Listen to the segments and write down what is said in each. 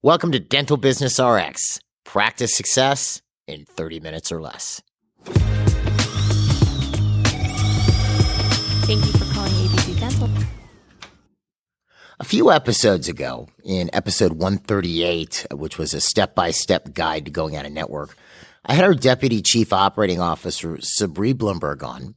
Welcome to Dental Business RX. Practice success in 30 minutes or less. Thank you for calling ABC Dental. A few episodes ago, in episode 138, which was a step-by-step guide to going out of network, I had our Deputy Chief Operating Officer, Sabri on,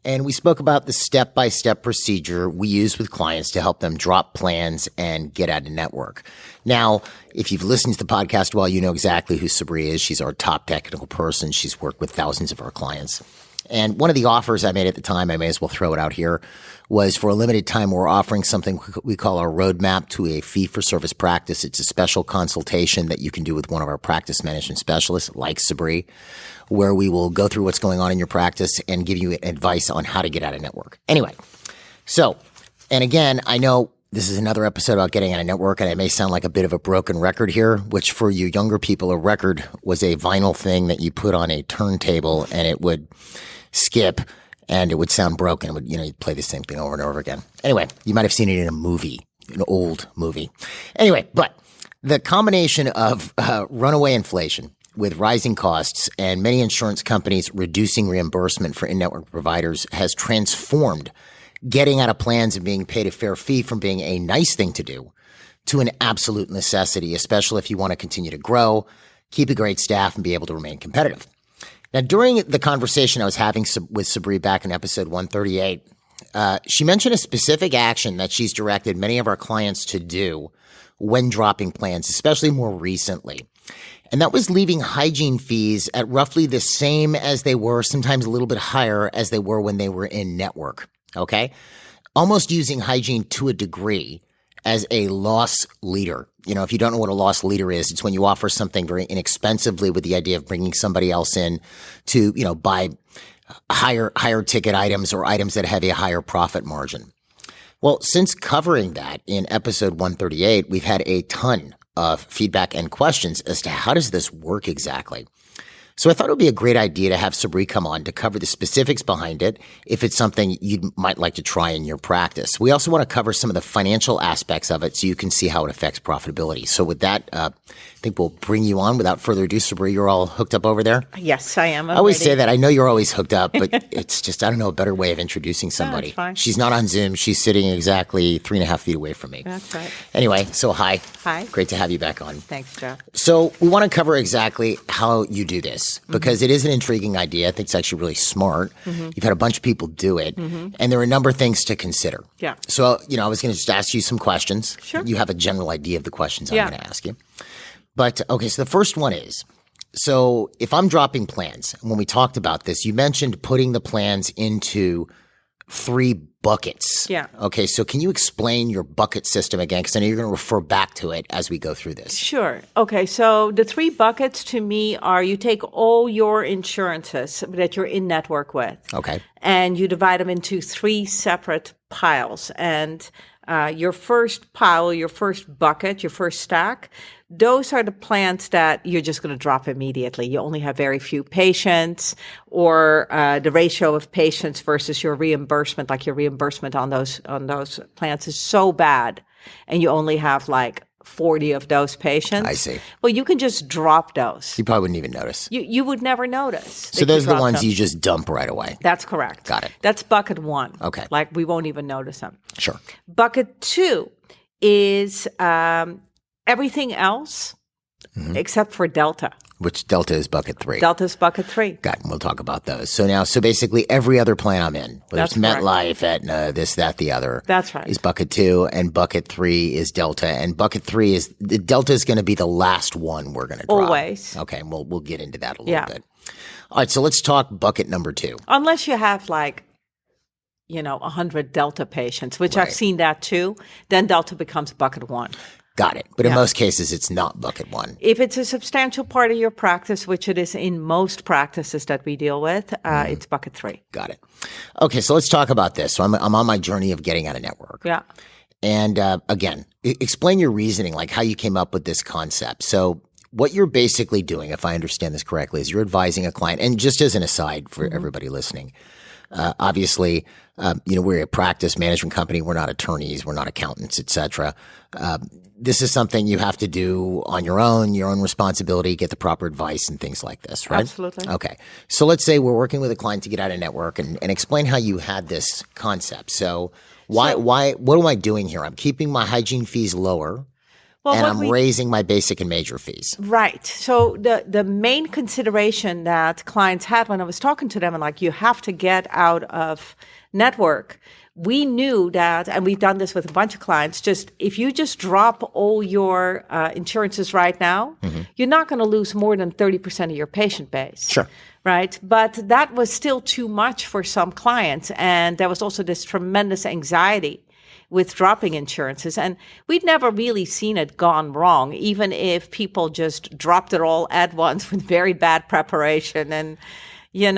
and we spoke about the step-by-step procedure we use with clients to help them drop plans and get out of network. Now, if you've listened to the podcast well, you know exactly who Sabri is. She's our top technical person. She's worked with thousands of our clients. And one of the offers I made at the time, I may as well throw it out here, was for a limited time, we're offering something we call our roadmap to a fee-for-service practice. It's a special consultation that you can do with one of our practice management specialists, like Sabri, where we will go through what's going on in your practice and give you advice on how to get out of network. Anyway, so, and again, I know this is another episode about getting out of network, and I may sound like a bit of a broken record here, which for you younger people, a record was a vinyl thing that you put on a turntable and it would skip and it would sound broken. It would, you'd play the same thing over and over again. Anyway, you might have seen it in a movie, an old movie. Anyway, but the combination of runaway inflation with rising costs and many insurance companies reducing reimbursement for in-network providers has transformed getting out of plans and being paid a fair fee from being a nice thing to do to an absolute necessity, especially if you want to continue to grow, keep a great staff, and be able to remain competitive. Now, during the conversation I was having with Sabri back in episode 138, she mentioned a specific action that she's directed many of our clients to do when dropping plans, especially more recently. And that was leaving hygiene fees at roughly the same as they were, sometimes a little bit higher as they were when they were in network. Okay? Almost using hygiene to a degree as a loss leader. If you don't know what a loss leader is, it's when you offer something very inexpensively with the idea of bringing somebody else in to, buy higher ticket items or items that have a higher profit margin. Well, since covering that in episode 138, we've had a ton of feedback and questions as to how does this work exactly. So I thought it would be a great idea to have Sabri come on to cover the specifics behind it if it's something you might like to try in your practice. We also want to cover some of the financial aspects of it so you can see how it affects profitability. So with that, I think we'll bring you on. Without further ado, Sabri, you're all hooked up over there? Yes, I am. I always say that. I know you're always hooked up, but it's just, I don't know, a better way of introducing somebody. That's fine. She's not on Zoom. She's sitting exactly 3.5 feet away from me. That's right. Anyway, so hi. Hi. Great to have you back on. Thanks, Joe. So we want to cover exactly how you do this because it is an intriguing idea. I think it's actually really smart. You've had a bunch of people do it, and there are a number of things to consider. Yeah. So, I was going to just ask you some questions. Sure. You have a general idea of the questions I'm going to ask you. But, okay, so the first one is, so if I'm dropping plans, when we talked about this, you mentioned putting the plans into 3 buckets. Yeah. Okay, so can you explain your bucket system again? Because I know you're going to refer back to it as we go through this. Sure. Okay, so the 3 buckets to me are you take all your insurances that you're in network with. Okay. And you divide them into 3 separate piles. And your first pile, your first bucket, your first stack, those are the plans that you're just going to drop immediately. You only have very few patients, or the ratio of patients versus your reimbursement, like your reimbursement on those plans is so bad, and you only have like 40 of those patients. I see. Well, you can just drop those. You probably wouldn't even notice. You would never notice. So those are the ones you just dump right away. That's correct. Got it. That's bucket 1. Okay. Like we won't even notice them. Sure. Bucket 2 is everything else except for Delta. Which Delta is bucket 3. Delta's bucket 3. Got it. We'll talk about those. So basically every other plan I'm in, whether That's it's MetLife, Aetna, this, that, the other. That's right. Is bucket 2, and bucket 3 is Delta. And bucket 3 is, the Delta is going to be the last one we're going to drop. Always. Okay. And we'll get into that a little bit. All right. So let's talk bucket number 2. Unless you have 100 Delta patients, which I've seen that too, then Delta becomes bucket 1. Got it. But in most cases, it's not bucket 1. If it's a substantial part of your practice, which it is in most practices that we deal with, it's bucket 3. Got it. Okay, so let's talk about this. So I'm on my journey of getting out of network. Yeah. And again, explain your reasoning, like how you came up with this concept. So what you're basically doing, if I understand this correctly, is you're advising a client, and just as an aside for everybody listening, Obviously, we're a practice management company. We're not attorneys. We're not accountants, et cetera. This is something you have to do on your own responsibility, get the proper advice and things like this, right? Absolutely. Okay. So let's say we're working with a client to get out of network and explain how you had this concept. So what am I doing here? I'm keeping my hygiene fees lower. And I'm raising my basic and major fees. Right. So the main consideration that clients had when I was talking to them and like, you have to get out of network, we knew that, and we've done this with a bunch of clients, if you just drop all your insurances right now, you're not going to lose more than 30% of your patient base. Sure. Right. But that was still too much for some clients. And there was also this tremendous anxiety with dropping insurances. And we'd never really seen it gone wrong, even if people just dropped it all at once with very bad preparation. And, we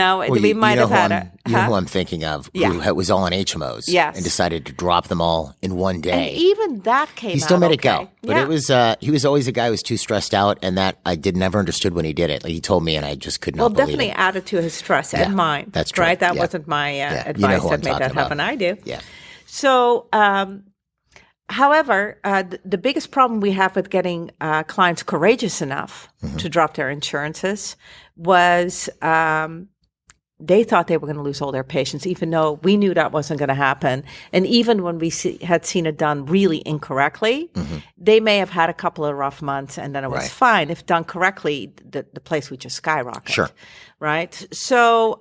might have had You know who I'm thinking of, who was all on HMOs and decided to drop them all in one day. And even that came out He still made it okay. go. But it was, he was always a guy who was too stressed out, and that I never understood when he did it. Like, he told me, and I just could not believe definitely it. added to his stress and mine. That's true. Right? That wasn't my advice that made that happen. I do. Yeah. So, however, the biggest problem we have with getting clients courageous enough to drop their insurances was they thought they were going to lose all their patients, even though we knew that wasn't going to happen. And even when we had seen it done really incorrectly, they may have had a couple of rough months and then it was fine. If done correctly, the place would just skyrocket. Sure. Right? So,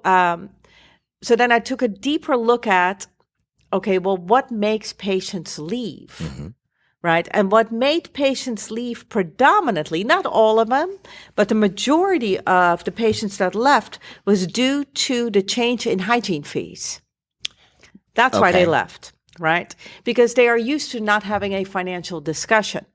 so then I took a deeper look at, okay, well, what makes patients leave? Right? And what made patients leave predominantly, not all of them, but the majority of the patients that left was due to the change in hygiene fees. That's why they left, right? Because they are used to not having a financial discussion.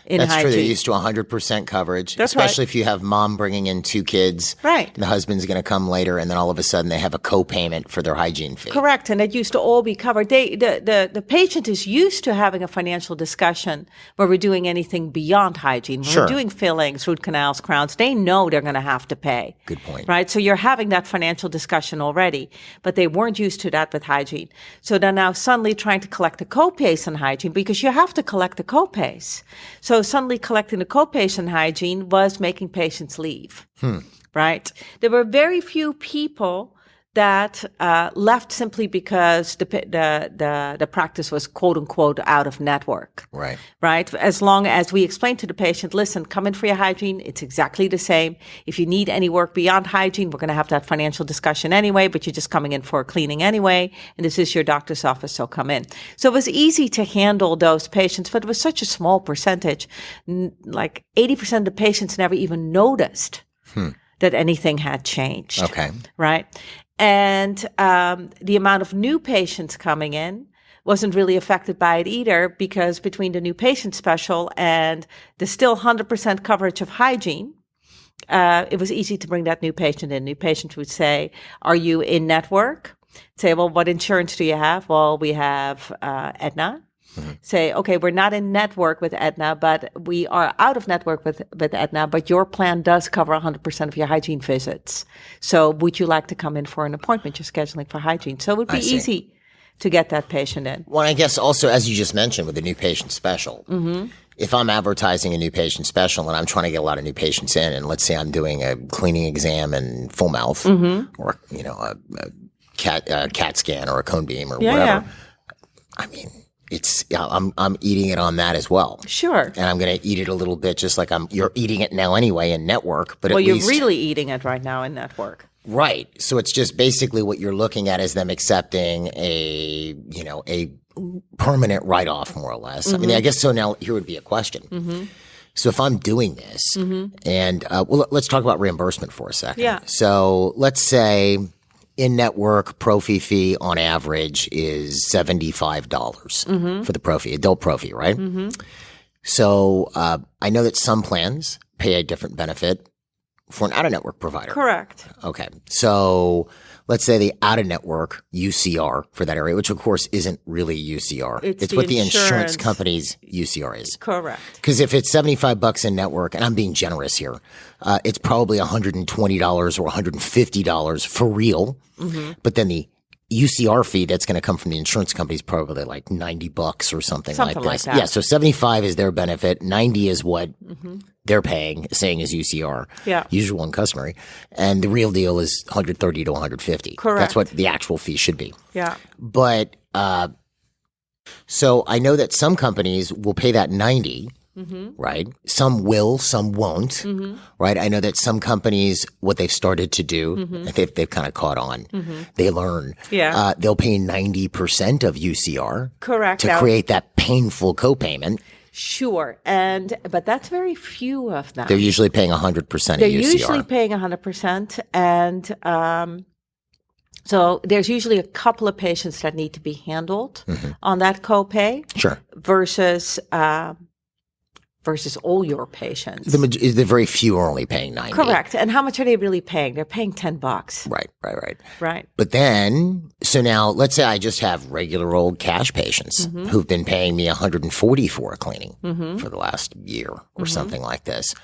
That's true. They're used to 100% coverage, especially if you have mom bringing in 2 kids. Right. And the husband's going to come later, and then all of a sudden they have a co-payment for their hygiene fee. Correct. And it used to all be covered. The patient is used to having a financial discussion where we're doing anything beyond hygiene. When we're doing fillings, root canals, crowns, they know they're going to have to pay. Good point. Right? So you're having that financial discussion already, but they weren't used to that with hygiene. So they're now suddenly trying to collect the co-pays on hygiene because you have to collect the co-pays. So suddenly collecting the co-pays on hygiene was making patients leave, right? There were very few people that left simply because the practice was quote unquote out of network. Right. Right. As long as we explain to the patient, listen, come in for your hygiene. It's exactly the same. If you need any work beyond hygiene, we're going to have that financial discussion anyway, but you're just coming in for a cleaning anyway. And this is your doctor's office, so come in. So it was easy to handle those patients, but it was such a small percentage. Like 80% of the patients never even noticed that anything had changed. Okay. Right. And the amount of new patients coming in wasn't really affected by it either, because between the new patient special and the still 100% coverage of hygiene, it was easy to bring that new patient in. New patient would say, are you in network? Say, well, what insurance do you have? Well, we have Aetna. Say, okay, we're not in network with Aetna, but we are out of network with Aetna, but your plan does cover 100% of your hygiene visits. So would you like to come in for an appointment? You're scheduling for hygiene. So it would be easy to get that patient in. Well, I guess also, as you just mentioned, with the new patient special, if I'm advertising a new patient special and I'm trying to get a lot of new patients in, and let's say I'm doing a cleaning exam and full mouth or, a CAT scan or a cone beam or whatever, I mean, I'm eating it on that as well. Sure. And I'm going to eat it a little bit just like you're eating it now anyway in network. But you're really eating it right now in network. Right. So it's just basically what you're looking at is them accepting a permanent write-off, more or less. I mean, I guess so. Now here would be a question. So if I'm doing this and let's talk about reimbursement for a second. Yeah. So let's say in-network prophy fee on average is $75 for the prophy, adult prophy, right? So I know that some plans pay a different benefit for an out-of-network provider. Correct. Okay. So let's say the out-of-network UCR for that area, which of course isn't really UCR. It's what the insurance company's UCR is. Correct. Because if it's $75 in network, and I'm being generous here, it's probably $120 or $150 for real. But then the UCR fee that's going to come from the insurance company is probably like $90 or something like this. like that. Yeah, so 75 is their benefit, 90 is what they're paying, saying is UCR, usual and customary, and the real deal is 130 to 150. Correct. That's what the actual fee should be. Yeah. But so I know that some companies will pay that 90. Right? Some will, some won't. Right? I know that some companies, what they've started to do, they've kind of caught on. They learn. Yeah. They'll pay 90% of UCR. Correct. To create that painful copayment. Sure. But that's very few of them. They're usually paying 100% of UCR. They're usually paying 100%. And so there's usually a couple of patients that need to be handled on that copay. Sure. Versus all your patients. The very few are only paying 90. Correct. And how much are they really paying? They're paying $10. Right. But then, so now let's say I just have regular old cash patients who've been paying me $140 for a cleaning for the last year or something like this.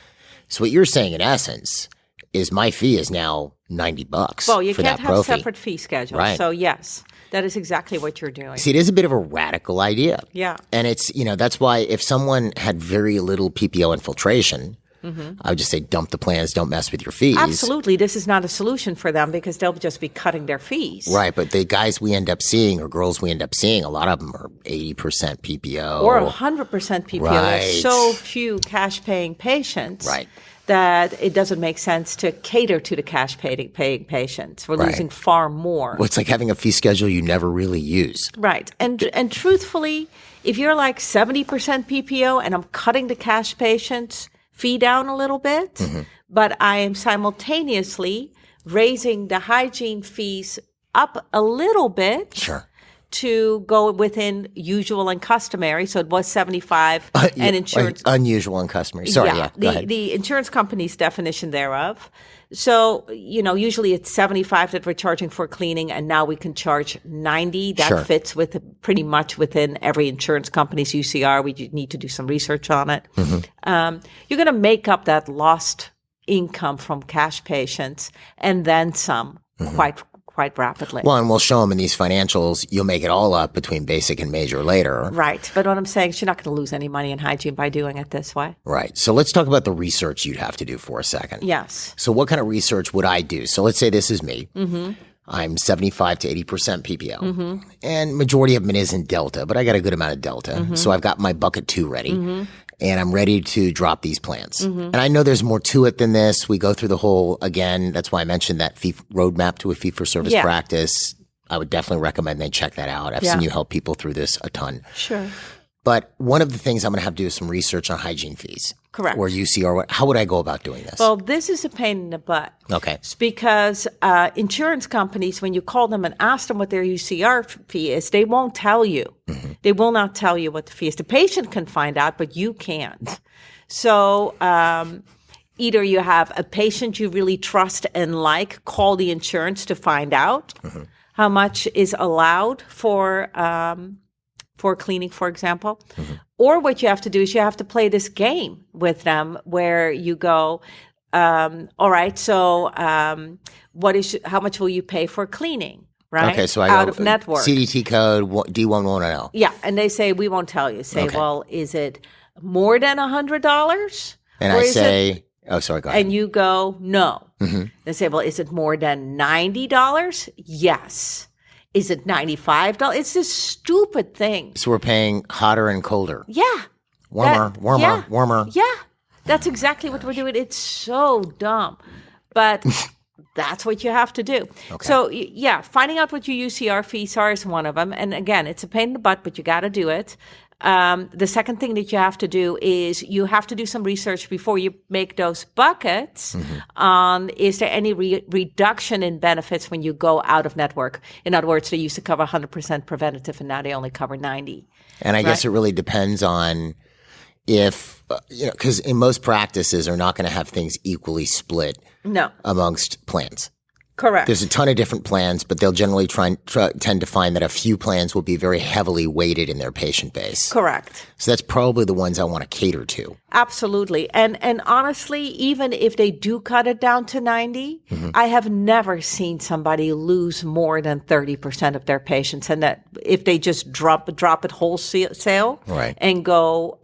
So what you're saying in essence is my fee is now $90 well, you for can't that have prophy. separate fee schedules. Right. So yes, that is exactly what you're doing. See, it is a bit of a radical idea. Yeah. And it's, that's why if someone had very little PPO infiltration, I would just say dump the plans, don't mess with your fees. Absolutely. This is not a solution for them because they'll just be cutting their fees. Right. But the guys we end up seeing or girls we end up seeing, a lot of them are 80% PPO. Or 100% PPO. Right. There's so few cash paying patients. Right. That it doesn't make sense to cater to the cash paying patients. We're losing far more. Well, it's like having a fee schedule you never really use. Right. And truthfully, if you're like 70% PPO and I'm cutting the cash patient's fee down a little bit, but I am simultaneously raising the hygiene fees up a little bit. Sure. To go within usual and customary. So it was 75 and insurance. Unusual and customary. Sorry, go ahead. The insurance company's definition thereof. So, usually it's 75 that we're charging for cleaning and now we can charge 90. That fits with pretty much within every insurance company's UCR. We need to do some research on it. You're going to make up that lost income from cash patients and then some quite rapidly. Well, and we'll show them in these financials, you'll make it all up between basic and major later. Right. But what I'm saying is you're not going to lose any money in hygiene by doing it this way. Right. So let's talk about the research you'd have to do for a second. Yes. So what kind of research would I do? So let's say this is me. I'm 75 to 80% PPO. And majority of it isn't Delta, but I got a good amount of Delta. So I've got my bucket 2 ready. And I'm ready to drop these plans. And I know there's more to it than this. We go through the whole, again, that's why I mentioned that fee roadmap to a fee-for-service practice. I would definitely recommend they check that out. I've seen you help people through this a ton. Sure. But one of the things I'm going to have to do is some research on hygiene fees. Correct. Or UCR. How would I go about doing this? Well, this is a pain in the butt. Okay. It's because insurance companies, when you call them and ask them what their UCR fee is, they won't tell you. They will not tell you what the fee is. The patient can find out, but you can't. So either you have a patient you really trust and like, call the insurance to find out how much is allowed for cleaning, for example. Or what you have to do is you have to play this game with them where you go, all right, so how much will you pay for cleaning? Right? Okay, so I out go of network. CDT code D110. Yeah, and they say, we won't tell you. Say, well, is it more than $100? And I say, oh, sorry, go ahead. And you go, no. They say, well, is it more than $90? Yes. Is it $95? It's this stupid thing. So we're paying hotter and colder. Yeah. Warmer. Yeah. That's exactly what we're doing. It's so dumb. But that's what you have to do. Okay. So, finding out what your UCR fees are is one of them. And again, it's a pain in the butt, but you got to do it. The second thing that you have to do is you have to do some research before you make those buckets on is there any reduction in benefits when you go out of network? In other words, they used to cover 100% preventative and now they only cover 90. And I guess it really depends on if, because in most practices are not going to have things equally split amongst plans. Correct. There's a ton of different plans, but they'll generally tend to find that a few plans will be very heavily weighted in their patient base. Correct. So that's probably the ones I want to cater to. Absolutely. And honestly, even if they do cut it down to 90, I have never seen somebody lose more than 30% of their patients. And that if they just drop it wholesale Right. and go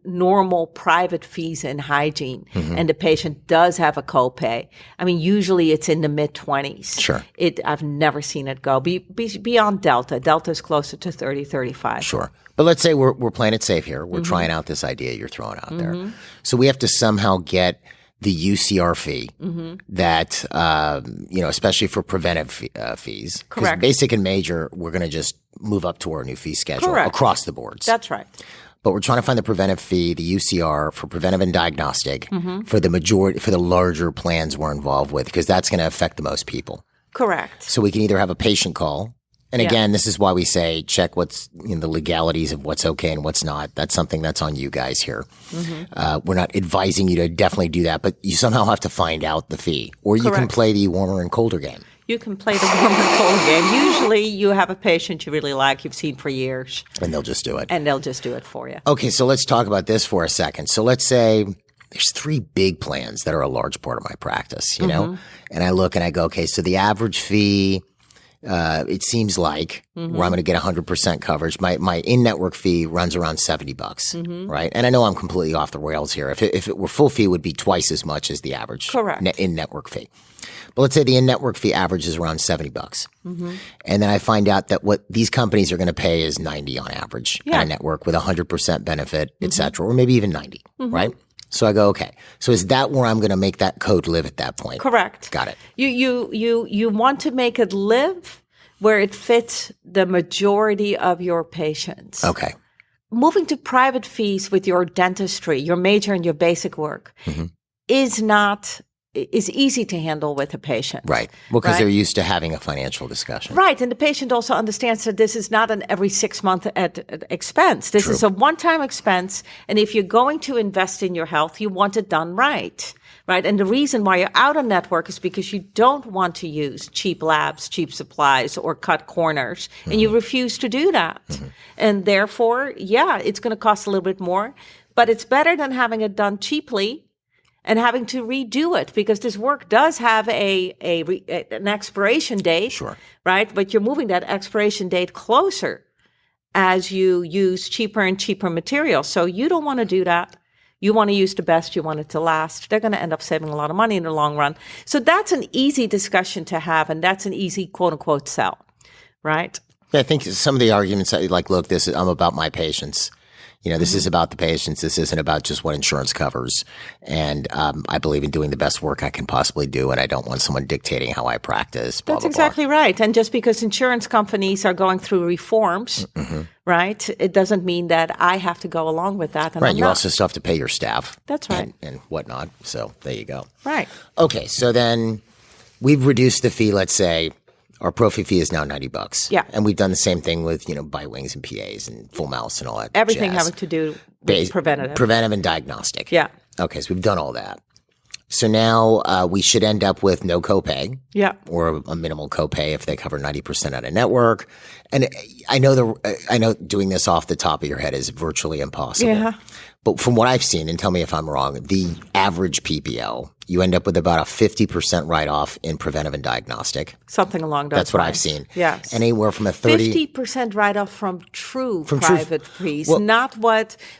normal private fees in hygiene, and the patient does have a copay. I mean, usually it's in the mid-20s. Sure. I've never seen it go beyond Delta. Delta is closer to 30, 35. Sure. But let's say we're playing it safe here. We're trying out this idea you're throwing out there. So we have to somehow get the UCR fee that, especially for preventive fees. 'Cause Correct. basic and major, we're going to just move up to our new fee schedule Correct. across the boards. That's right. But we're trying to find the preventive fee, the UCR for preventive and diagnostic for the larger plans we're involved with, because that's going to affect the most people. Correct. So we can either have a patient call. And again, this is why we say check what's the legalities of what's okay and what's not. That's something that's on you guys here. We're not advising you to definitely do that, but you somehow have to find out the fee. Or you can Correct. play the warmer and colder game. You can play the warm and cold game. Usually you have a patient you really like, you've seen for years, And they'll just do it. and they'll just do it for you. Okay, so let's talk about this for a second. So let's say there's 3 big plans that are a large part of my practice, you know? And I look and I go, okay, so the average fee, it seems like where I'm going to get 100% coverage, my in-network fee runs around $70, right? And I know I'm completely off the rails here. If it were full fee, it would be twice as much as the average Correct. In-network fee. But let's say the in-network fee average is around $70. And then I find out that what these companies are going to pay is 90 on average at a network with 100% benefit, et cetera, or maybe even 90, right? So I go, okay. So is that where I'm going to make that code live at that point? Correct. Got it. You want to make it live where it fits the majority of your patients. Okay. Moving to private fees with your dentistry, your major and your basic work is easy to handle with a patient. Right. Well, because right? they're used to having a financial discussion. Right. And the patient also understands that this is not an every 6-month expense. This is a one-time expense. And if you're going to invest in your health, you want it done right. Right. And the reason why you're out of network is because you don't want to use cheap labs, cheap supplies, or cut corners. And you refuse to do that. And therefore, it's going to cost a little bit more. But it's better than having it done cheaply and having to redo it, because this work does have an expiration date, Sure. right? But you're moving that expiration date closer as you use cheaper and cheaper materials. So you don't want to do that. You want to use the best. You want it to last. They're going to end up saving a lot of money in the long run. So that's an easy discussion to have, and that's an easy quote unquote sell, right? Yeah, I think some of the arguments, like, look, I'm about my patients. This is about the patients. This isn't about just what insurance covers. And I believe in doing the best work I can possibly do, and I don't want someone dictating how I practice, blah, That's blah, exactly blah. right. And just because insurance companies are going through reforms, right, it doesn't mean that I have to go along with that. And Right. I'm You not. also still have to pay your staff. That's right. And whatnot. So there you go. Right. Okay. So then we've reduced the fee. Let's say our prophy fee is now $90. Yeah. And we've done the same thing with, bite wings and PAs and full mouse and all that. Everything jazz. having to do with preventative. Preventive and diagnostic. Yeah. Okay. So we've done all that. So now we should end up with no copay. Yeah. Or a minimal copay if they cover 90% out of network. And I know doing this off the top of your head is virtually impossible. Yeah. But from what I've seen, and tell me if I'm wrong, the average PPO, you end up with about a 50% write-off in preventive and diagnostic. Something along those lines. That's what I've seen. Yes. And anywhere from a 30... 50% write-off from true private fees, not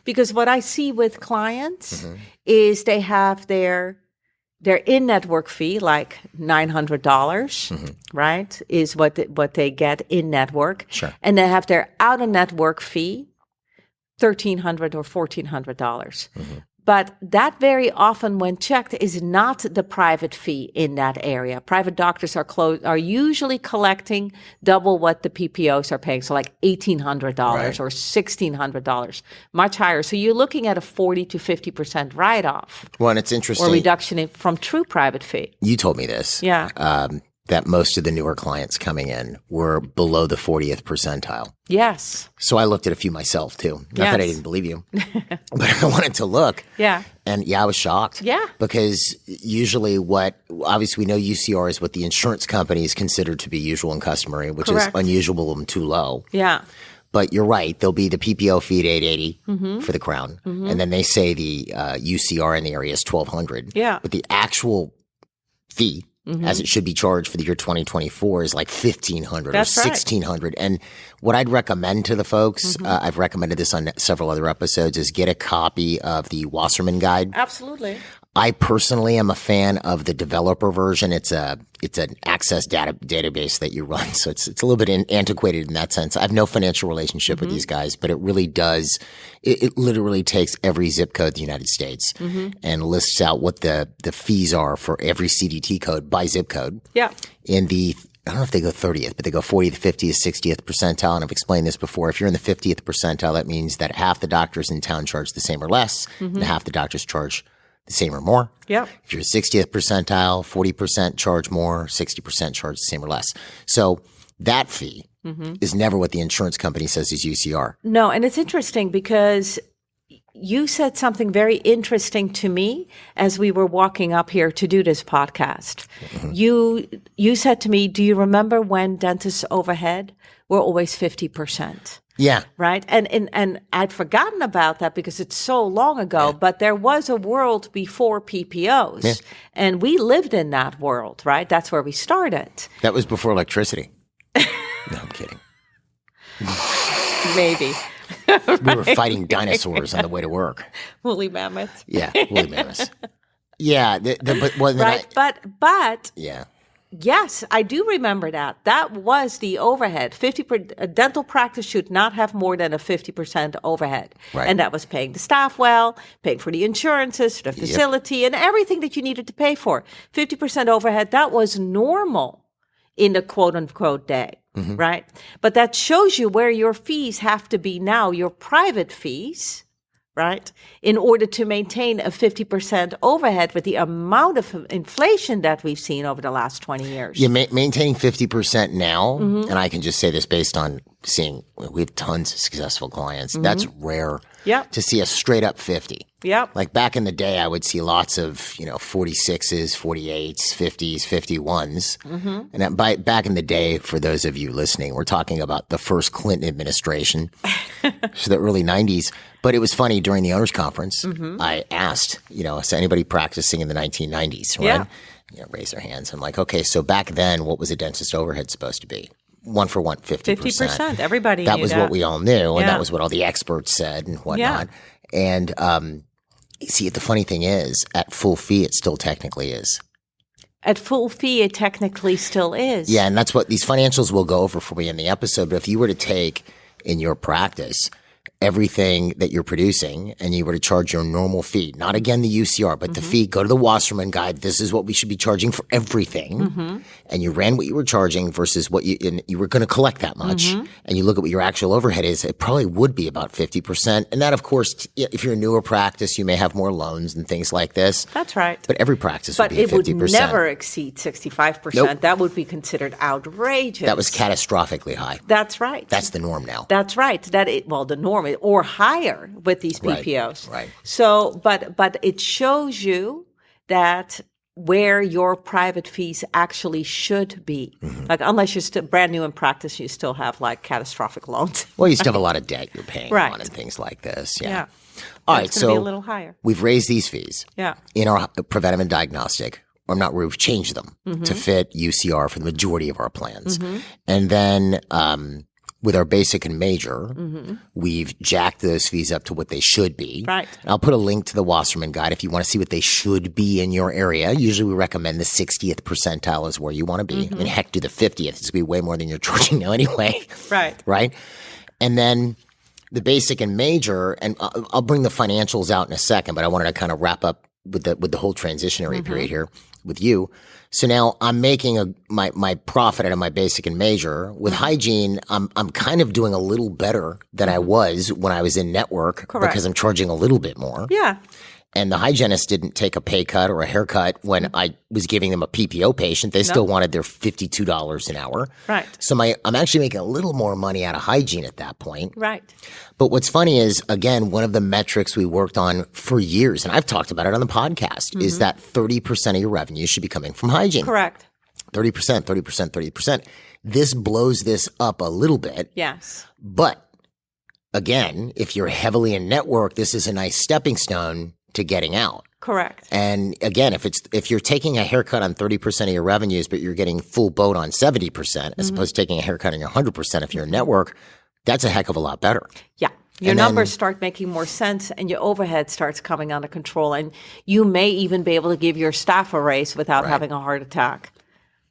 because what I see with clients is they have their in-network fee, like $900, right, is what they get in-network. Sure. And they have their out-of-network fee, $1,300 or $1,400. But that very often, when checked, is not the private fee in that area. Private doctors are usually collecting double what the PPOs are paying, so like $1,800 Right. or $1,600, much higher. So you're looking at a 40 to 50% write-off Well, and it's interesting. or reduction from true private fee. You told me this. Yeah. that most of the newer clients coming in were below the 40th percentile. Yes. So I looked at a few myself too. Not that I didn't believe you, but I wanted to look. Yeah. And I was shocked. Yeah. Because usually obviously we know UCR is what the insurance companies consider to be usual and customary, which is unusual and too low. Yeah. But you're right. There'll be the PPO fee at 880 for the Crown. And then they say the UCR in the area is 1,200. Yeah. But the actual fee, as it should be charged for the year 2024, is like 1,500 or 1,600. And what I'd recommend to the folks, I've recommended this on several other episodes, is get a copy of the Wasserman Guide. Absolutely. I personally am a fan of the developer version. It's an access database that you run, so it's a little bit antiquated in that sense. I have no financial relationship with these guys, but it really does. It literally takes every zip code in the United States and lists out what the fees are for every CDT code by zip code. Yeah. I don't know if they go 30th, but they go 40th, 50th, 60th percentile. And I've explained this before. If you're in the 50th percentile, that means that half the doctors in town charge the same or less, and half the doctors charge the same or more. Yep. If you're 60th percentile, 40% charge more, 60% charge the same or less. So that fee is never what the insurance company says is UCR. No, and it's interesting because you said something very interesting to me as we were walking up here to do this podcast. You said to me, do you remember when dentists overhead were always 50%? Yeah. Right. And I'd forgotten about that because it's so long ago, but there was a world before PPOs and we lived in that world, right? That's where we started. That was before electricity. No, I'm kidding. Maybe. We were fighting dinosaurs on the way to work. Woolly mammoths. Yeah. Woolly mammoths. Yeah. But yeah. Yes, I do remember that. That was the overhead. A dental practice should not have more than a 50% overhead. Right. And that was paying the staff well, paying for the insurances, the facility, and everything that you needed to pay for. 50% overhead, that was normal in the quote-unquote day, right? But that shows you where your fees have to be now, your private fees, right? In order to maintain a 50% overhead with the amount of inflation that we've seen over the last 20 years. Yeah, maintaining 50% now, and I can just say this based on seeing, we have tons of successful clients. That's rare to see a straight up 50. Yep. Like back in the day, I would see lots of, 46s, 48s, 50s, 51s. And back in the day, for those of you listening, we're talking about the first Clinton administration, so the early 90s. But it was funny, during the owners conference, I asked, is anybody practicing in the 1990s, right? Yeah. Raise their hands. I'm like, okay, so back then, what was a dentist overhead supposed to be? One for one, 50%. 50%. Everybody that knew was that. what we all knew, and that was what all the experts said and whatnot. And see, the funny thing is, at full fee, it still technically is. At full fee, it technically still is. Yeah, and that's what these financials will go over for me in the episode. But if you were to take in your practice everything that you're producing and you were to charge your normal fee, not again the UCR, but the fee, go to the Wasserman Guide. This is what we should be charging for everything. And you ran what you were charging versus what you were going to collect that much. And you look at what your actual overhead is, it probably would be about 50%. And that, of course, if you're a newer practice, you may have more loans and things like this. That's right. But every practice would be 50%. But it would never exceed 65%. Nope. That would be considered outrageous. That was catastrophically high. That's right. That's the norm now. That's right. The norm is, or higher with these PPOs. Right. So, but it shows you that where your private fees actually should be. Like, unless you're still brand new in practice, you still have like catastrophic loans. Well, you still have a lot of debt you're paying Right. on and things like this. Yeah. Yeah. All right. It's going to So be a little higher. we've raised these fees. Yeah. In our preventive and diagnostic, or not, we've changed them to fit UCR for the majority of our plans. And then with our basic and major, we've jacked those fees up to what they should be. Right. And I'll put a link to the Wasserman Guide if you want to see what they should be in your area. Usually we recommend the 60th percentile is where you want to be. I mean, heck, do the 50th. It's going to be way more than you're charging now anyway. Right. Right? And then the basic and major, and I'll bring the financials out in a second, but I wanted to kind of wrap up with the whole transitionary period here with you. So now I'm making my profit out of my basic and major. With Hygiene, I'm kind of doing a little better than I was when I was in network because I'm charging a little bit more. Yeah. And the hygienist didn't take a pay cut or a haircut when I was giving them a PPO patient. They still wanted their $52 an hour. Right. So I'm actually making a little more money out of hygiene at that point. Right. But what's funny is, again, one of the metrics we worked on for years, and I've talked about it on the podcast, is that 30% of your revenue should be coming from hygiene. Correct. 30%, 30%, 30%. This blows this up a little bit. Yes. But again, if you're heavily in network, this is a nice stepping stone to getting out. Correct. And again, if you're taking a haircut on 30% of your revenues, but you're getting full boat on 70%, as opposed to taking a haircut on your 100% if you're in network, that's a heck of a lot better. Yeah. Your numbers start making more sense and your overhead starts coming under control. And you may even be able to give your staff a raise without having a heart attack.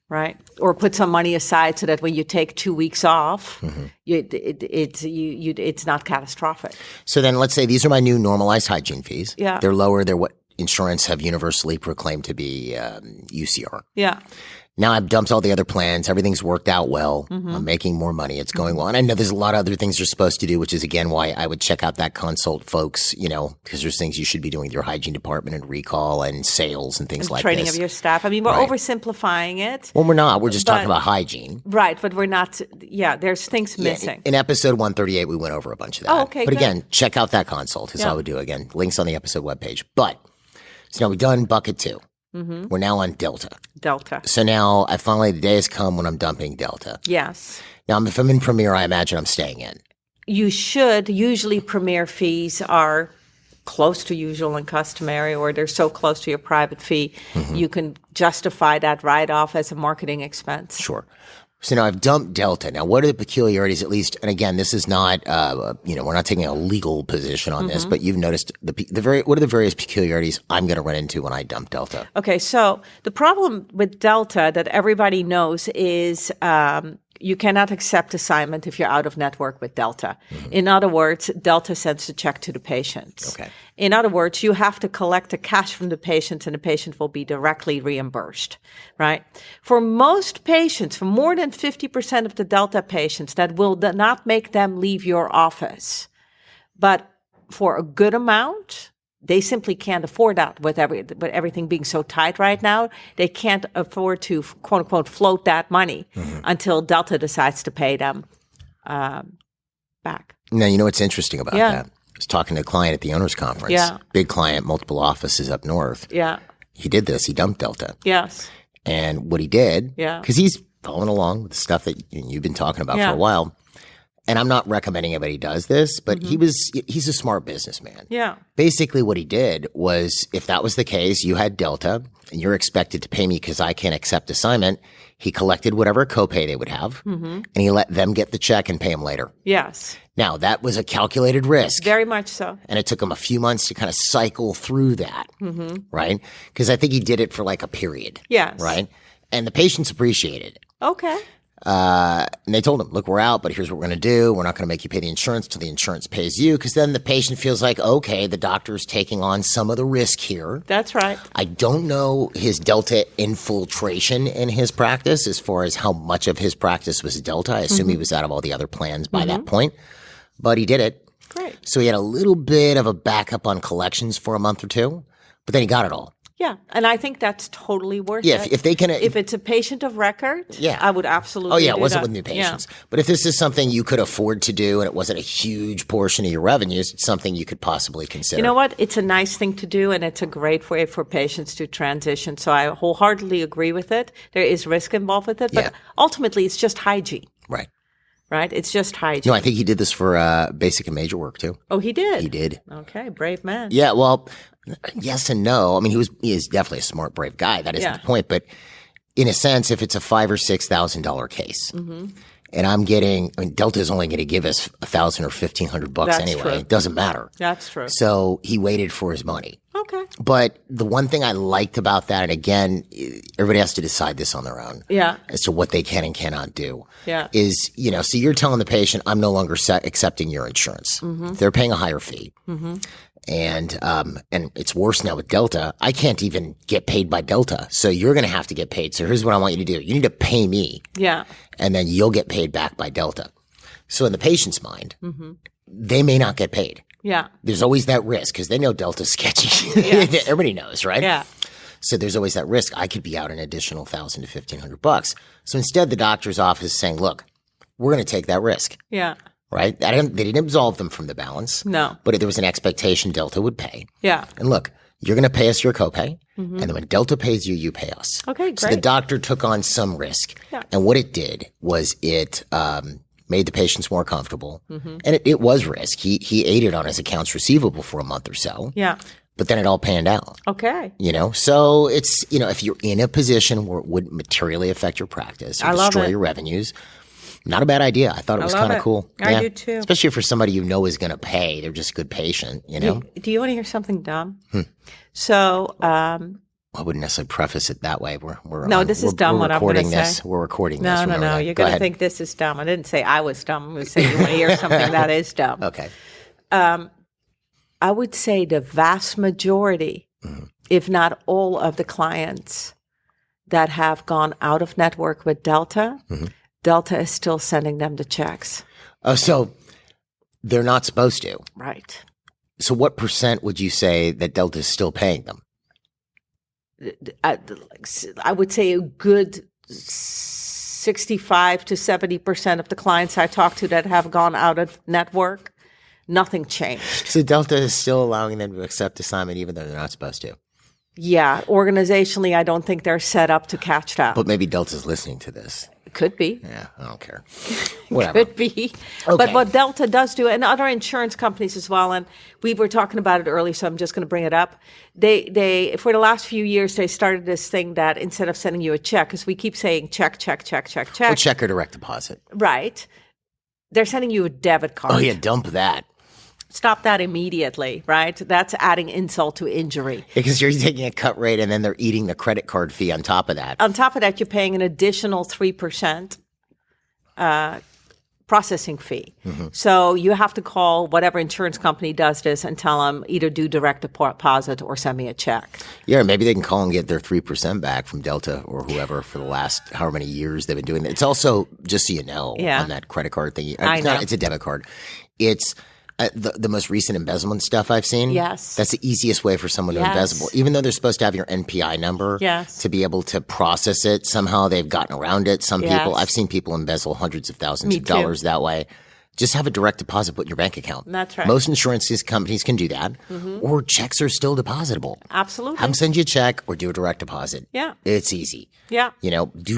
Right. Or put some money aside so that when you take 2 weeks off, it's not catastrophic. So then let's say these are my new normalized hygiene fees. Yeah. They're lower. They're what insurance have universally proclaimed to be UCR. Yeah. Now I've dumped all the other plans. Everything's worked out well. I'm making more money. It's going well. And I know there's a lot of other things you're supposed to do, which is, again, why I would check out that consult, folks, because there's things you should be doing with your hygiene department and recall and sales and things like training this. of your staff. I mean, we're oversimplifying it. Well, we're not. We're just talking about hygiene. Right. But we're not. Yeah, there's things missing. In episode 138, we went over a bunch of that. Oh, okay. But good. again, check out that consult is how I would do it. Again, links on the episode webpage. But so now we've done bucket 2. We're now on Delta. So now the day has come when I'm dumping Delta. Yes. Now, if I'm in Premier, I imagine I'm staying in. You should. Usually Premier fees are close to usual and customary, or they're so close to your private fee, you can justify that write-off as a marketing expense. Sure. So now I've dumped Delta. Now, what are the peculiarities, at least, and again, this is not, we're not taking a legal position on this, but you've noticed what are the various peculiarities I'm going to run into when I dump Delta? Okay, so the problem with Delta that everybody knows is you cannot accept assignment if you're out of network with Delta. In other words, Delta sends the check to the patient. Okay. In other words, you have to collect the cash from the patient and the patient will be directly reimbursed, right? For most patients, for more than 50% of the Delta patients, that will not make them leave your office. But for a good amount, they simply can't afford that with everything being so tight right now. They can't afford to, quote unquote, float that money until Delta decides to pay them back. Now, you know what's interesting about that? I was talking to a client at the owners conference. Yeah. Big client, multiple offices up north. Yeah. He did this. He dumped Delta. Yes. And what he did, Yeah. because he's following along with the stuff that you've been talking about for a while. And I'm not recommending anybody does this, but he's a smart businessman. Yeah. Basically what he did was, if that was the case, you had Delta and you're expected to pay me because I can't accept assignment. He collected whatever copay they would have and he let them get the check and pay him later. Yes. Now that was a calculated risk. Very much so. And it took him a few months to kind of cycle through that. Right? Because I think he did it for like a period. Yes. Right? And the patients appreciated it. Okay. And they told him, look, we're out, but here's what we're going to do. We're not going to make you pay the insurance till the insurance pays you, because then the patient feels like, okay, the doctor's taking on some of the risk here. That's right. I don't know his Delta infiltration in his practice as far as how much of his practice was Delta. I assume he was out of all the other plans by that point, but he did it. Great. So he had a little bit of a backup on collections for a month or two, but then he got it all. Yeah, and I think that's totally worth Yeah, it. if they can, if it's a patient of record, I would absolutely. Oh yeah, it do wasn't that. with new patients. But if this is something you could afford to do and it wasn't a huge portion of your revenues, it's something you could possibly consider. You know what? It's a nice thing to do, and it's a great way for patients to transition. So I wholeheartedly agree with it. There is risk involved with it, but ultimately, it's just hygiene. Right. Right? It's just hygiene. No, I think he did this for basic and major work too. Oh, he did? He did. Okay, brave man. Yeah, well, yes and no. I mean, he is definitely a smart, brave guy. That is the point. But in a sense, if it's a $5,000 or $6,000 case, and I'm getting, Delta is only going to give us $1,000 or $1,500 anyway. True. It doesn't matter. That's true. So he waited for his money. Okay. But the one thing I liked about that, and again, everybody has to decide this on their own. Yeah. As to what they can and cannot do. Yeah. Is, so you're telling the patient, I'm no longer accepting your insurance. They're paying a higher fee. And it's worse now with Delta. I can't even get paid by Delta. So you're going to have to get paid. So here's what I want you to do. You need to pay me. Yeah. And then you'll get paid back by Delta. So in the patient's mind, they may not get paid. Yeah. There's always that risk because they know Delta's sketchy. Yes. Everybody knows, right? Yeah. So there's always that risk. I could be out an additional $1,000 to $1,500. So instead, the doctor's office is saying, look, we're going to take that risk, Yeah. right? They didn't absolve them from the balance. No. But there was an expectation Delta would pay. Yeah. And look, you're going to pay us your copay. And then when Delta pays you, you pay us. Okay, So the great. doctor took on some risk. Yeah. And what it did was it made the patients more comfortable. And it was risk. He aided on his accounts receivable for a month or so. Yeah. But then it all panned out. Okay. So it's, if you're in a position where it would materially affect your practice or I love destroy it. your revenues, not a bad idea. I thought it was love kind of it. cool. I do too. Especially for somebody you know is going to pay. They're just a good patient, Do you want to hear something dumb? So, I wouldn't necessarily preface it that way. We're No, on- this is we're- dumb we're what I'm gonna recording say. this. We're recording this. no. Remember that. You're Go going to ahead. think this is dumb. I didn't say I was dumb. I'm going to say you want to hear something that is dumb. Okay. I would say the vast majority, if not all of the clients that have gone out of network with Delta, Delta is still sending them the checks. Oh, so they're not supposed to. Right. So what percent would you say that Delta is still paying them? I would say a good 65 to 70% of the clients I talk to that have gone out of network, nothing changed. So Delta is still allowing them to accept assignment even though they're not supposed to. Yeah, organizationally, I don't think they're set up to catch that. But maybe Delta's listening to this. Could be. Yeah, I don't care. Whatever. Could be. Okay. But what Delta does do, and other insurance companies as well, and we were talking about it early, so I'm just going to bring it up. They for the last few years, they started this thing that instead of sending you a check, because we keep saying check, Or check or direct deposit. right? They're sending you a debit card. Oh, yeah, dump that. Stop that immediately, right? That's adding insult to injury. Because you're taking a cut rate and then they're eating the credit card fee on top of that. On top of that, you're paying an additional 3% processing fee. So you have to call whatever insurance company does this and tell them either do direct deposit or send me a check. Yeah, maybe they can call and get their 3% back from Delta or whoever for the last however many years they've been doing that. It's also, just so you know, Yeah. on that credit card thing. I know. It's a debit card. It's the most recent embezzlement stuff I've seen. Yes. That's the easiest way for someone to Yes. embezzle. Even though they're supposed to have your NPI number Yes. to be able to process it, somehow they've gotten around it. Some Yes. people, I've seen people embezzle hundreds of thousands Me of too. dollars that way. Just have a direct deposit put in your bank account. That's right. Most insurance companies can do that. Or checks are still depositable. Absolutely. Have them send you a check or do a direct deposit. Yeah. It's easy. Yeah. Do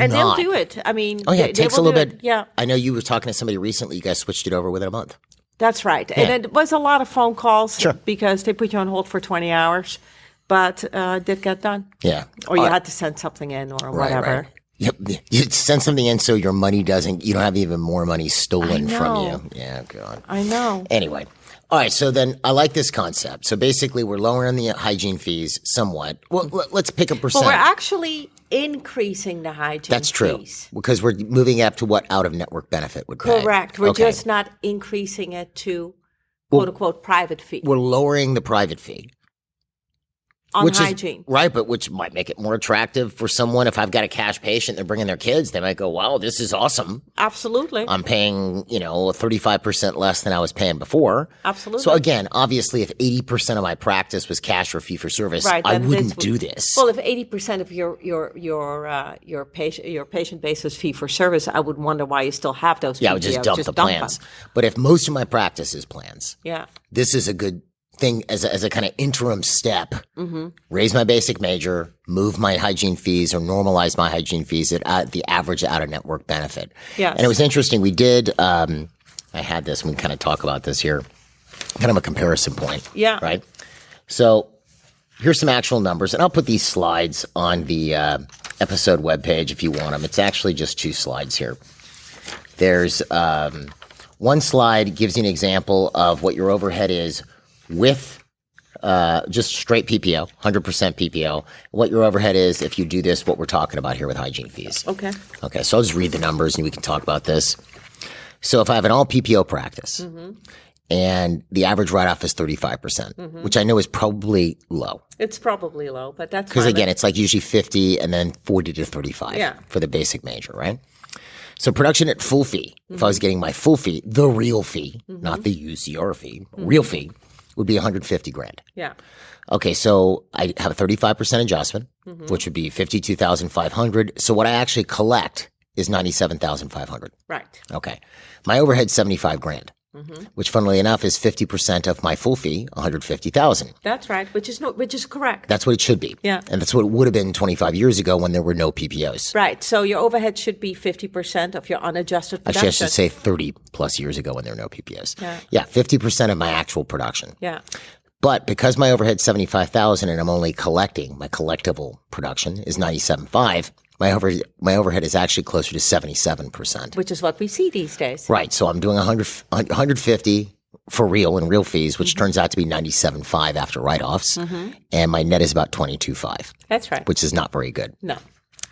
And not. they'll do it. I mean, Oh, yeah. they It takes a will little do bit. it. Yeah. I know you were talking to somebody recently. You guys switched it over within a month. That's right. Yeah. And it was a lot of phone calls Sure. because they put you on hold for 20 hours, but it did get done. Yeah. Or you had to send something in or whatever. Right. Yep. You send something in so your money you don't have even more money stolen I from know. you. Yeah, God. I know. Anyway. All right. So then I like this concept. So basically we're lowering the hygiene fees somewhat. Well, let's pick a But percent. we're actually increasing the hygiene That's true. fees. Because we're moving up to what out of network benefit would pay. Correct. We're Okay. just not increasing it to quote unquote private fee We're lowering the private fee. on Which hygiene. is right, but which might make it more attractive for someone. If I've got a cash patient, they're bringing their kids, they might go, "Wow, this is awesome! Absolutely. I'm paying 35% less than I was paying before." Absolutely. So again, obviously, if 80% of my practice was cash or fee for service, Right, I then wouldn't this do would- this. Well, if 80% of your patient base is fee for service, I would wonder why you still have those. Yeah, I would just dump the plans. But if most of my practice is plans, Yeah. this is a good thing as a kind of interim step. Mm-hmm. Raise my basic major, move my hygiene fees or normalize my hygiene fees at the average out of network benefit. Yes. And it was interesting. We did, I had this, we can kind of talk about this here, kind of a comparison point. Yeah. Right? So here's some actual numbers, and I'll put these slides on the episode webpage if you want them. It's actually just 2 slides here. There's one slide gives you an example of what your overhead is with just straight PPO, 100% PPO, what your overhead is if you do this, what we're talking about here with hygiene fees. Okay. Okay, so I'll just read the numbers and we can talk about this. So if I have an all PPO practice and the average write-off is 35%, which I know is probably low. It's probably low, but that's Because fine. again, it's like usually 50 and then 40 to 35 Yeah. for the basic major, right? So production at full fee, if I was getting my full fee, the real fee, not the UCR fee, real fee, would be 150 grand. Yeah. Okay, so I have a 35% adjustment, Mm-hmm. which would be 52,500. So what I actually collect is 97,500. Right. Okay. My overhead's 75 grand, Mm-hmm. which funnily enough is 50% of my full fee, 150,000. That's right, which is correct. That's what it should be. Yeah. And that's what it would have been 25 years ago when there were no PPOs. Right. So your overhead should be 50% of your unadjusted production. Actually, I should say 30 plus years ago when there were no PPOs. Yeah. Yeah, 50% of my actual production. Yeah. But because my overhead's 75,000 and I'm only collecting, my collectible production is 97.5, my overhead is actually closer to 77%. Which is what we see these days. Right. So I'm doing 150 for real and real fees, which turns out to be 97.5 after write-offs. And my net is about 22.5, That's right. which is not very good. No.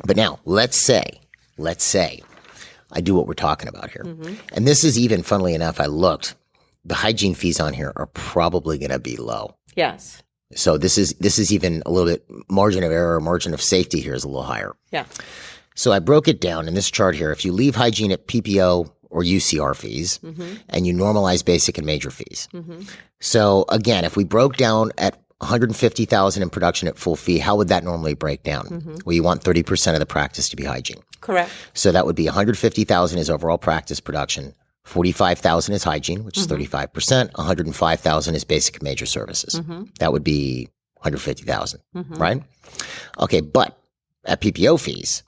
But now let's say I do what we're talking about here. And this is even, funnily enough, I looked, the hygiene fees on here are probably going to be low. Yes. So this is even a little bit margin of error, margin of safety here is a little higher. Yeah. So I broke it down in this chart here. If you leave hygiene at PPO or UCR fees and you normalize basic and major fees. So again, if we broke down at 150,000 in production at full fee, how would that normally break down? Well, you want 30% of the practice to be hygiene. Correct. So that would be 150,000 is overall practice production. 45,000 is hygiene, which is 35%. 105,000 is basic and major services. That would be 150,000, right? Okay, but at PPO fees,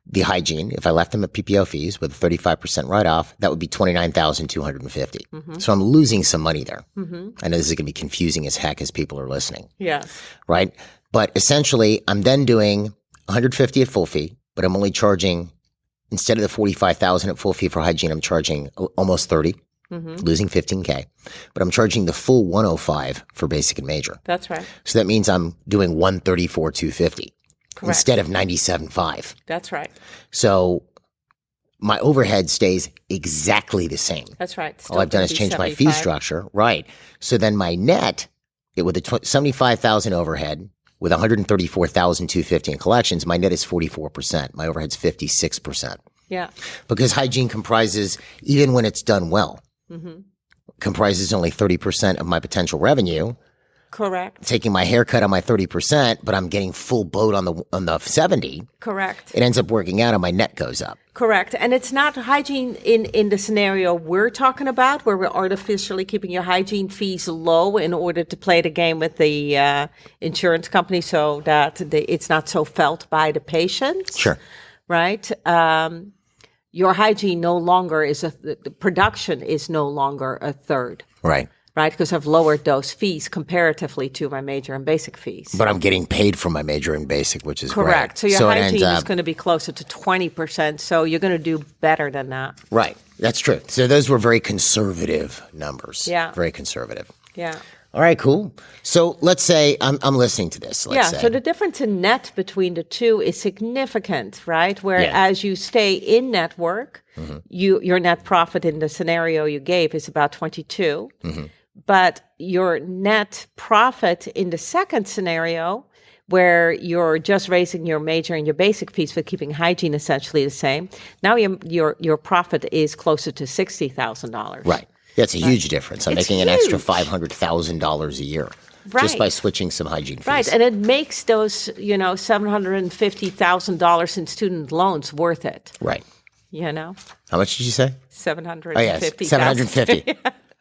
the hygiene, if I left them at PPO fees with a 35% write-off, that would be 29,250. So I'm losing some money there. I know this is going to be confusing as heck as people are listening, Yes. right? But essentially, I'm then doing 150 at full fee, but I'm only charging, instead of the 45,000 at full fee for hygiene, I'm charging almost 30, losing 15K. But I'm charging the full 105 for basic and major. That's right. So that means I'm doing 134,250 Correct. instead of 97.5. That's right. So my overhead stays exactly the same. That's right. All I've done is change my fee structure. Right. So then my net, with the 75,000 overhead, with 134,250 in collections, my net is 44%. My overhead's 56%. Yeah. Because hygiene comprises, even when it's done well, comprises only 30% of my potential revenue. Correct. Taking my haircut on my 30%, but I'm getting full boat on the 70. Correct. It ends up working out and my net goes up. Correct. And it's not hygiene in the scenario we're talking about, where we're artificially keeping your hygiene fees low in order to play the game with the insurance company so that it's not so felt by the patients. Sure. Right? Your hygiene no longer the production is no longer a third. Right. Right? Because I've lowered those fees comparatively to my major and basic fees. But I'm getting paid for my major and basic, which is Correct. great. So your it hygiene ends is going to be closer to 20%. So you're going to do better than that. Right. That's true. So those were very conservative numbers. Yeah. Very conservative. Yeah. All right, cool. So let's say I'm listening to this. Let's say. So the difference in net between the two is significant, right? Whereas you stay in network, your net profit in the scenario you gave is about 22. But your net profit in the second scenario, where you're just raising your major and your basic fees but keeping hygiene essentially the same, now your profit is closer to $60,000. Right. That's a huge difference. I'm It's making an extra huge. $500,000 a year Right. just by switching some hygiene fees. Right, and it makes those, $750,000 in student loans worth it. Right. How much did you say? 750. Oh yes, 750.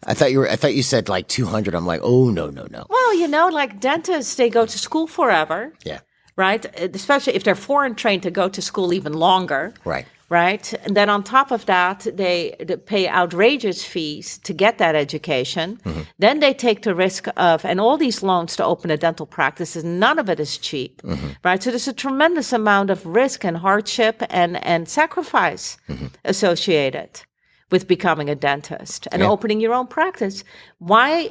I thought you said like 200. I'm like, oh no. Well, like dentists, they go to school forever. Yeah. Right? Especially if they're foreign trained to go to school even longer. Right. Right? And then on top of that, they pay outrageous fees to get that education. Then they take the risk of, and all these loans to open a dental practice, none of it is cheap. Right? So there's a tremendous amount of risk and hardship and sacrifice associated with becoming a dentist and opening your own practice. Why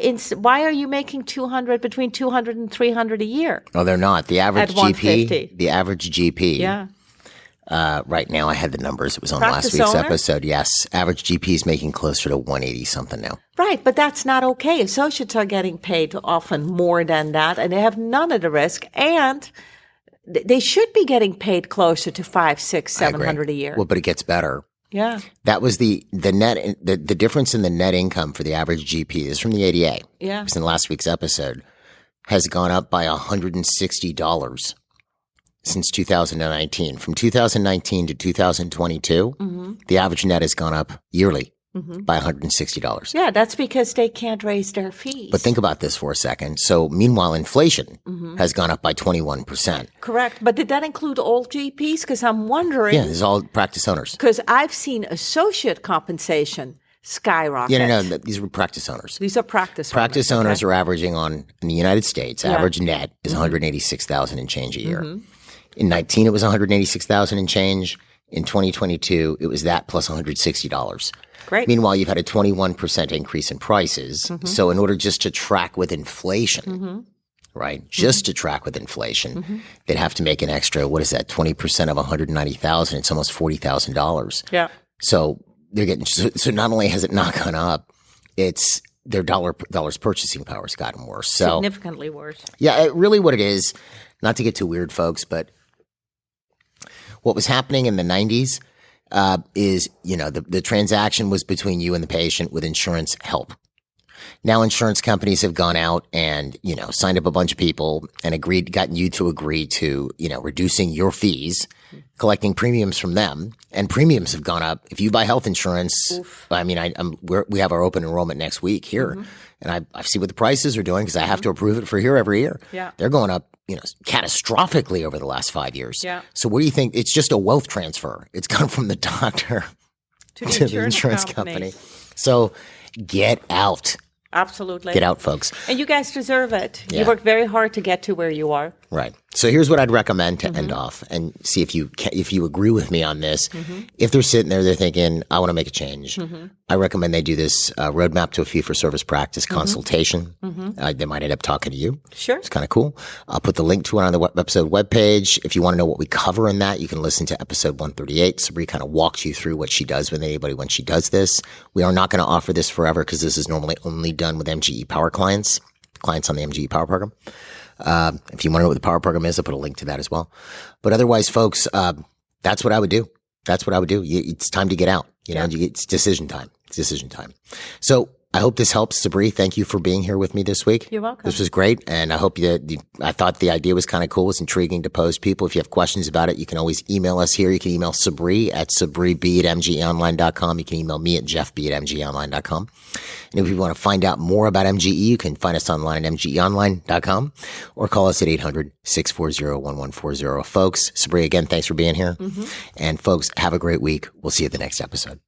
are you making between 200 and 300 a year? Oh, they're not. The average At 150. GP, the average GP. Yeah. Right now, I had the numbers. It was on Practice last week's owner? episode. Yes, average GP is making closer to 180 something now. Right, but that's not okay. Associates are getting paid often more than that, and they have none of the risk, and they should be getting paid closer to 500, 600, I agree. 700 a year. Well, but it gets better. Yeah. That was the difference in the net income for the average GP. This is from the ADA. Yeah. It was in last week's episode. Has gone up by $160 since 2019. From 2019 to 2022, the average net has gone up yearly by $160. Yeah, that's because they can't raise their fees. But think about this for a second. So meanwhile, inflation has gone up by 21%. Correct. But did that include all GPs? Because I'm wondering. Yeah, this is all practice owners. Because I've seen associate compensation skyrocket. Yeah, no, these were practice owners. These are practice Practice owners okay? are averaging in the United States, average net is $186,000 and change a year. In 19, it was $186,000 and change. In 2022, it was that plus $160. Great. Meanwhile, you've had a 21% increase in prices. So in order just to track with inflation, right? Just to track with inflation, they'd have to make an extra, what is that, 20% of $190,000. It's almost $40,000. Yeah. So they're getting, so not only has it not gone up, it's their dollars purchasing power has gotten worse. So Significantly worse. yeah, really what it is, not to get too weird, folks, but what was happening in the 90s is, the transaction was between you and the patient with insurance help. Now insurance companies have gone out and, signed up a bunch of people and gotten you to agree to, reducing your fees, collecting premiums from them, and premiums have gone up. If you buy health insurance, I mean, we have our open enrollment next week here, and I see what the prices are doing because I have to approve it for here every year. Yeah. They're going up, catastrophically over the last 5 years. Yeah. So what do you think? It's just a wealth transfer. It's gone from the doctor To the insurance company. So get out. Absolutely. Get out, folks. And you guys deserve it. Yeah. You worked very hard to get to where you are. Right. So here's what I'd recommend to end off and see if you agree with me on this. If they're sitting there, they're thinking, I want to make a change. I recommend they do this roadmap to a fee-for-service practice consultation. They might end up talking to you. Sure. It's kind of cool. I'll put the link to it on the episode webpage. If you want to know what we cover in that, you can listen to episode 138. Sabri kind of walks you through what she does with anybody when she does this. We are not going to offer this forever because this is normally only done with MGE Power clients on the MGE Power program. If you want to know what the Power program is, I'll put a link to that as well. But otherwise, folks, that's what I would do. It's time to get out. It's decision time. It's decision time. So I hope this helps, Sabri. Thank you for being here with me this week. You're welcome. This was great, and I hope I thought the idea was kind of cool. It's intriguing to pose people. If you have questions about it, you can always email us here. You can email Sabri at sabrib@mgeonline.com. You can email me at jeffb@mgeonline.com. And if you want to find out more about MGE, you can find us online at mgeonline.com or call us at 800-640-1140. Folks, Sabri, again, thanks for being here. And folks, have a great week. We'll see you at the next episode.